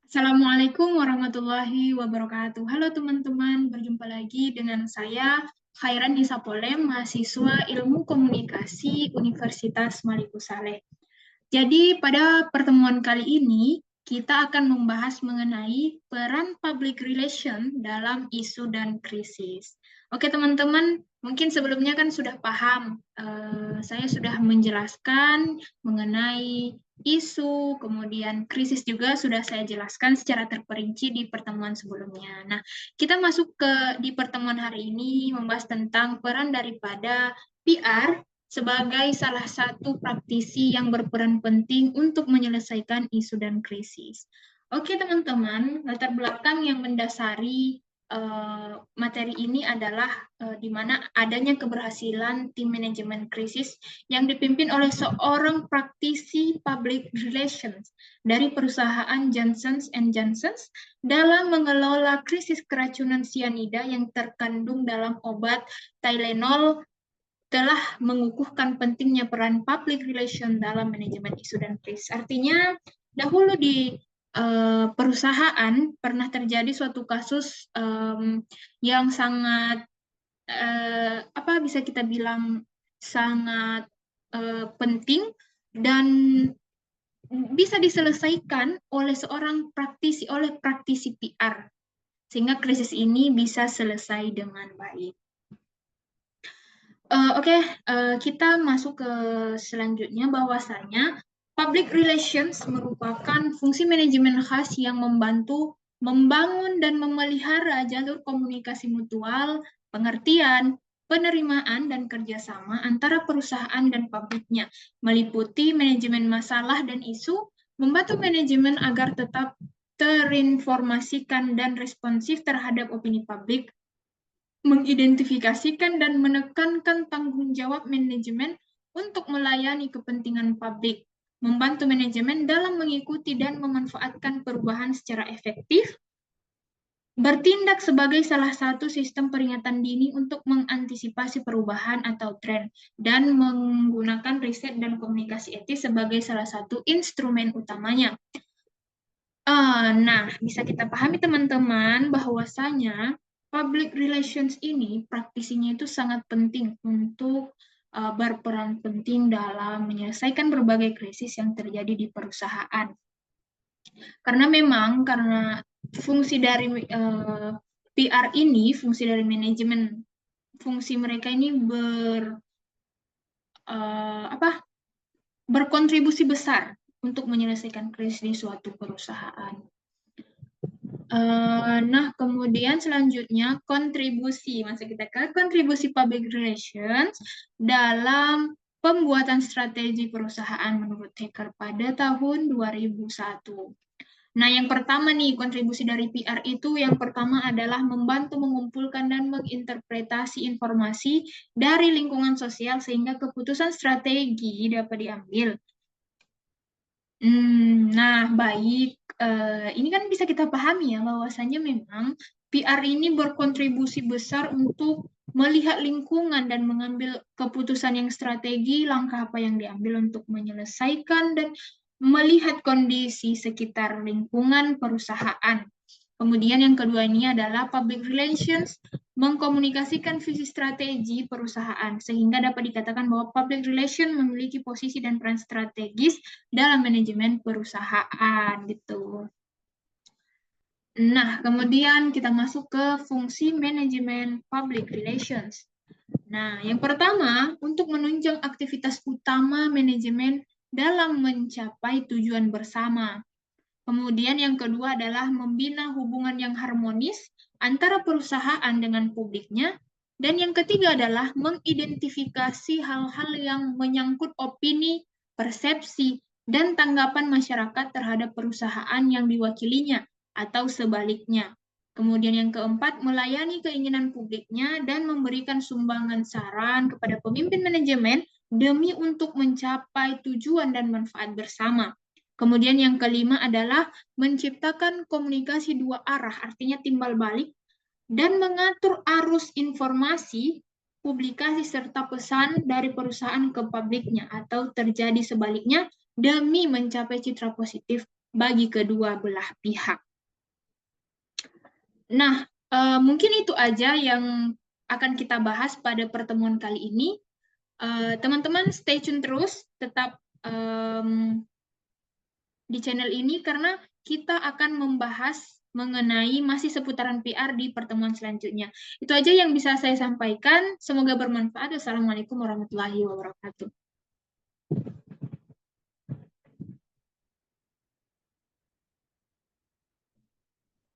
Assalamualaikum warahmatullahi wabarakatuh. Halo teman-teman, berjumpa lagi dengan saya Khairan Nisa Polem, mahasiswa Ilmu Komunikasi Universitas Maliku Saleh. Jadi pada pertemuan kali ini kita akan membahas mengenai peran public relation dalam isu dan krisis. Oke teman-teman, mungkin sebelumnya kan sudah paham, saya sudah menjelaskan mengenai isu, kemudian krisis juga sudah saya jelaskan secara terperinci di pertemuan sebelumnya. Nah, kita masuk di pertemuan hari ini membahas tentang peran daripada PR sebagai salah satu praktisi yang berperan penting untuk menyelesaikan isu dan krisis. Oke, teman-teman, latar belakang yang mendasari materi ini adalah di mana adanya keberhasilan tim manajemen krisis yang dipimpin oleh seorang praktisi public relations dari perusahaan Johnson Johnson dalam mengelola krisis keracunan sianida yang terkandung dalam obat Tylenol telah mengukuhkan pentingnya peran public relation dalam manajemen isu dan krisis. Artinya, dahulu di perusahaan pernah terjadi suatu kasus yang sangat apa bisa kita bilang sangat penting dan bisa diselesaikan oleh seorang praktisi, oleh praktisi PR, sehingga krisis ini bisa selesai dengan baik. Oke, kita masuk ke selanjutnya bahwasanya public relations merupakan fungsi manajemen khas yang membantu membangun dan memelihara jalur komunikasi mutual, pengertian, penerimaan, dan kerjasama antara perusahaan dan publiknya, meliputi manajemen masalah dan isu, membantu manajemen agar tetap terinformasikan dan responsif terhadap opini publik, mengidentifikasikan dan menekankan tanggung jawab manajemen untuk melayani kepentingan publik, membantu manajemen dalam mengikuti dan memanfaatkan perubahan secara efektif, bertindak sebagai salah satu sistem peringatan dini untuk mengantisipasi perubahan atau tren, dan menggunakan riset dan komunikasi etis sebagai salah satu instrumen utamanya. Nah, bisa kita pahami teman-teman bahwasanya public relations ini praktisinya itu sangat penting untuk berperan penting dalam menyelesaikan berbagai krisis yang terjadi di perusahaan. Karena memang karena fungsi dari PR ini, fungsi dari manajemen, fungsi mereka ini berkontribusi besar untuk menyelesaikan krisis di suatu perusahaan. Nah, kemudian selanjutnya kontribusi. Masuk kita ke kontribusi public relations dalam pembuatan strategi perusahaan menurut Hacker pada tahun 2001. Nah, yang pertama nih, kontribusi dari PR itu yang pertama adalah membantu mengumpulkan dan menginterpretasi informasi dari lingkungan sosial sehingga keputusan strategi dapat diambil. Nah, baik. Ini kan bisa kita pahami ya, bahwasanya memang PR ini berkontribusi besar untuk melihat lingkungan dan mengambil keputusan yang strategi, langkah apa yang diambil untuk menyelesaikan dan melihat kondisi sekitar lingkungan perusahaan. Kemudian yang kedua ini adalah public relations, mengkomunikasikan visi strategi perusahaan, sehingga dapat dikatakan bahwa public relation memiliki posisi dan peran strategis dalam manajemen perusahaan, gitu. Nah, kemudian kita masuk ke fungsi manajemen public relations. Nah, yang pertama, untuk menunjang aktivitas utama manajemen dalam mencapai tujuan bersama. Kemudian yang kedua adalah membina hubungan yang harmonis antara perusahaan dengan publiknya. Dan yang ketiga adalah mengidentifikasi hal-hal yang menyangkut opini, persepsi, dan tanggapan masyarakat terhadap perusahaan yang diwakilinya atau sebaliknya. Kemudian yang keempat, melayani keinginan publiknya dan memberikan sumbangan saran kepada pemimpin manajemen demi untuk mencapai tujuan dan manfaat bersama. Kemudian yang kelima adalah menciptakan komunikasi dua arah, artinya timbal balik, dan mengatur arus informasi, publikasi, serta pesan dari perusahaan ke publiknya, atau terjadi sebaliknya demi mencapai citra positif bagi kedua belah pihak. Nah, mungkin itu aja yang akan kita bahas pada pertemuan kali ini. Teman-teman stay tune terus, tetap di channel ini karena kita akan membahas mengenai masih seputaran PR di pertemuan selanjutnya. Itu aja yang bisa saya sampaikan. Semoga bermanfaat. Wassalamualaikum warahmatullahi wabarakatuh.